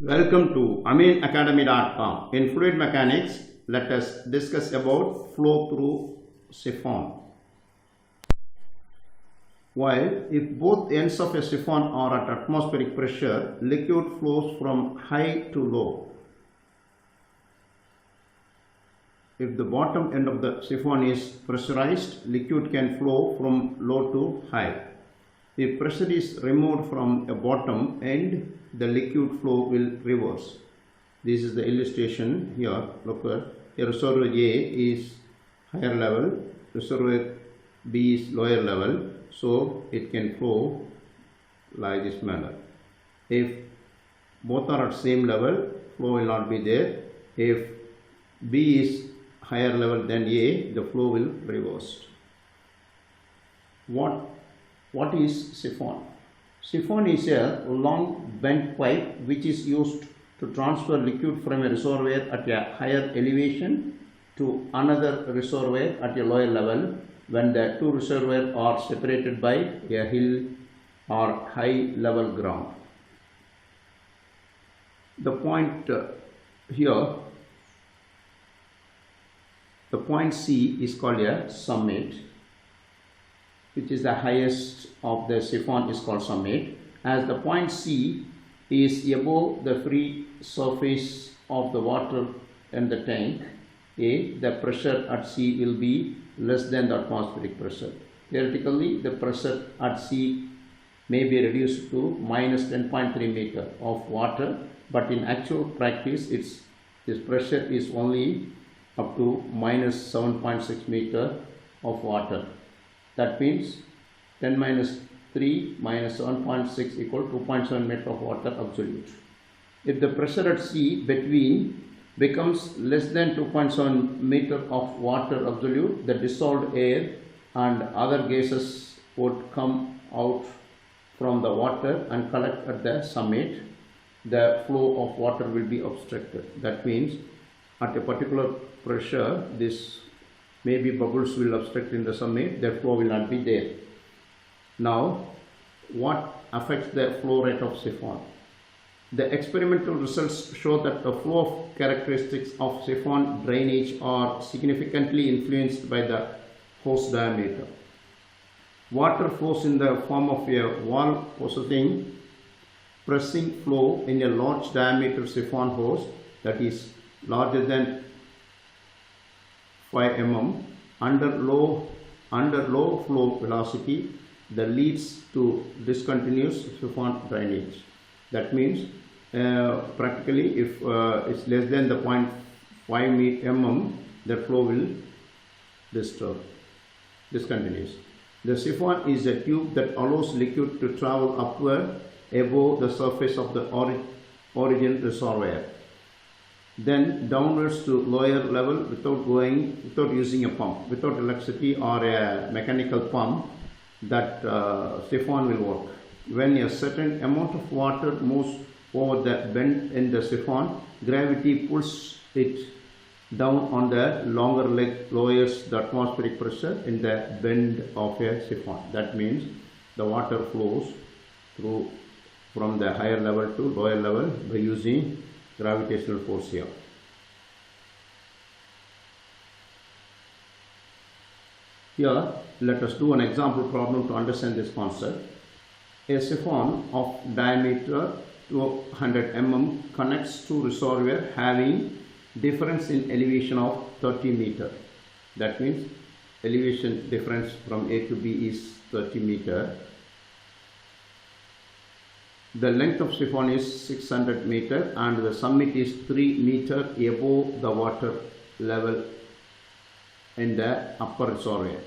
Welcome to aminacademy.com. In fluid mechanics, let us discuss about flow through siphon. While if both ends of a siphon are at atmospheric pressure, liquid flows from high to low. If the bottom end of the siphon is pressurized, liquid can flow from low to high. If pressure is removed from a bottom end, the liquid flow will reverse. This is the illustration here. Look here, reservoir A is higher level, reservoir B is lower level, so it can flow like this manner. If both are at same level, flow will not be there. If B is higher level than A, the flow will reverse. What is siphon? Siphon is a long bent pipe which is used to transfer liquid from a reservoir at a higher elevation to another reservoir at a lower level when the two reservoirs are separated by a hill or high level ground. The point here, the point C is called a summit, which is the highest of the siphon is called summit. As the point C is above the free surface of the water in the tank A, the pressure at C will be less than the atmospheric pressure. Theoretically, the pressure at C may be reduced to minus 10.3 meter of water, but in actual practice, this pressure is only up to minus 7.6 meter of water. That means 10 minus 3 minus 7.6 equal 2.7 meter of water absolute. If the pressure at C between becomes less than 2.7 meter of water absolute, the dissolved air and other gases would come out from the water and collect at the summit. The flow of water will be obstructed. That means at a particular pressure, this maybe bubbles will obstruct in the summit, the flow will not be there. Now, what affects the flow rate of siphon? The experimental results show that the flow characteristics of siphon drainage are significantly influenced by the hose diameter. Water flows in the form of a wall possessing pressing flow in a large diameter siphon hose that is larger than 5 mm under low flow velocity that leads to discontinuous siphon drainage. That means practically if it's less than the 0.5 mm, the flow will discontinuous. The siphon is a tube that allows liquid to travel upward above the surface of the origin reservoir, then downwards to lower level without using a pump. Without electricity or a mechanical pump, that siphon will work. When a certain amount of water moves over the bend in the siphon, gravity pulls it down on the longer leg, lowers the atmospheric pressure in the bend of a siphon. That means the water flows through from the higher level to lower level by using gravitational force here. Here, let us do an example problem to understand this concept. A siphon of diameter 200 mm connects to reservoir having difference in elevation of 30 meter. That means elevation difference from A to B is 30 meter. The length of siphon is 600 meter and the summit is 3 meter above the water level in the upper reservoir.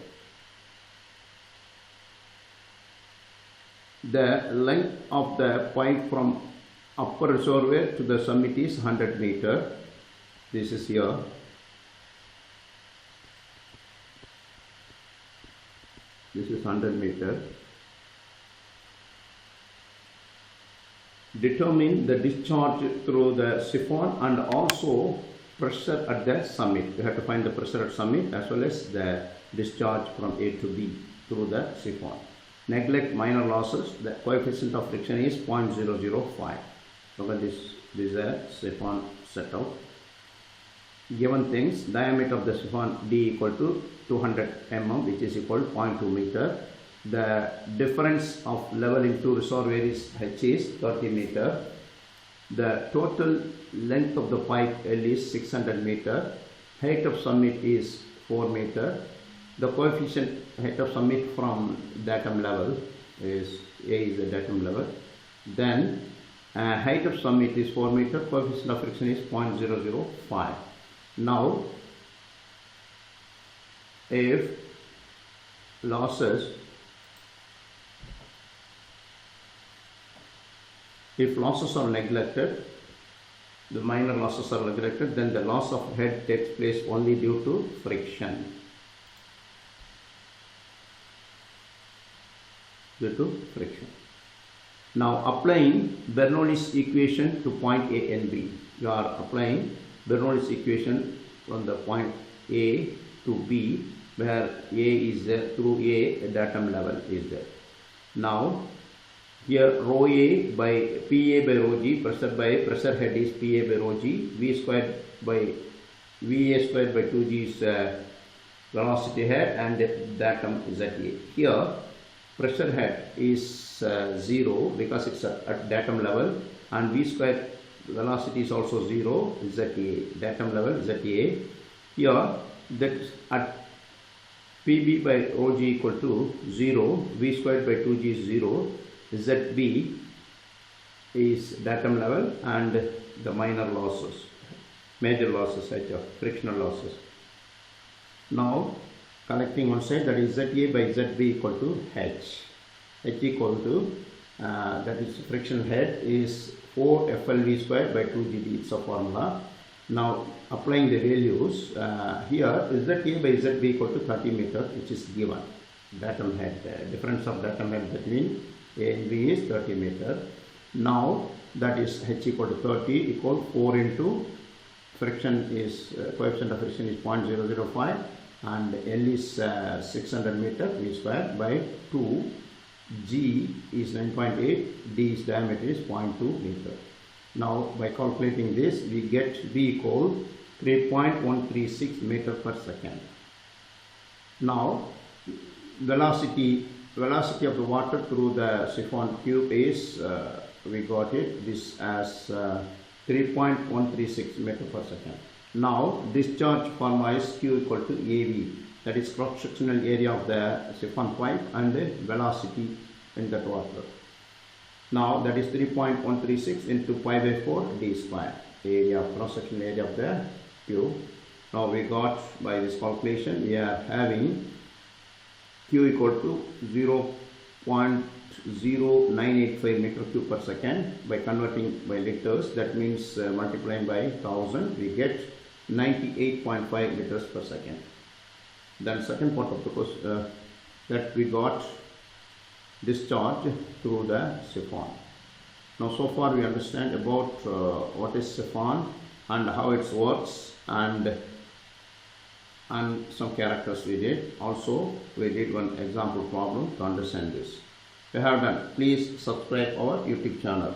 The length of the pipe from upper reservoir to the summit is 100 meter. This is here. This is 100 meter. Determine the discharge through the siphon and also pressure at the summit. You have to find the pressure at summit as well as the discharge from A to B through the siphon. Neglect minor losses. The coefficient of friction is 0.005. Look at this This is a siphon setup. Given things, diameter of the siphon D equal to 200 mm, which is equal to 0.2 meter. The difference of level into reservoir is H is 30 meter. The total length of the pipe L is 600 meter. Height of summit is 4 meter. The coefficient height of summit from datum level is A is the datum level. Then height of summit is 4 meter. Coefficient of friction is 0.005. Now, if losses are neglected, the minor losses are neglected, then the loss of head takes place only due to friction. Now, applying Bernoulli's equation to point A and B. You are applying Bernoulli's equation from the point A to B, where A is there, through A datum level is there. Now, here rho A by PA by rho G, pressure head is PA by rho G, V squared by VA squared by 2G is velocity head, and datum is at A. Here, pressure head is 0 because it's at datum level, and V squared velocity is also 0, ZA, datum level ZA. Here, that at PB by rho G equal to 0, V squared by 2G is 0, ZB is datum level, and the minor losses, major losses such as frictional losses. Now, connecting one side, that is ZA by ZB equal to H. H equal to, that is friction head is 4 FLV squared by 2GD, it's a formula. Now, applying the values, here ZA by ZB equal to 30 meter, which is given. Datum head, difference of datum head between A and B is 30 meter. Now, that is H equal to 30 equal 4 into friction is, coefficient of friction is 0.005, and L is 600 meter, V square by 2. G is 9.8, D is diameter is 0.2 meter. Now, by calculating this, we get B equal 3.136 meter per second. Now, velocity of the water through the siphon tube is, we got it, this as 3.136 meter per second. Now, discharge formula is Q equal to AV. That is cross-sectional area of the siphon pipe and the velocity in that water. Now, that is 3.136 into pi by 4 d square, area, cross-sectional area of the tube. Now, we got, by this calculation, we are having Q equal to 0.0985 meter cube per second. By converting by liters, that means multiplying by 1000, we get 98.5 liters per second. Then second part of the question, that we got discharge through the siphon. Now, so far we understand about what is siphon and how it works, and some characters we did. Also, we did one example problem to understand this. If you have done, please subscribe our YouTube channel.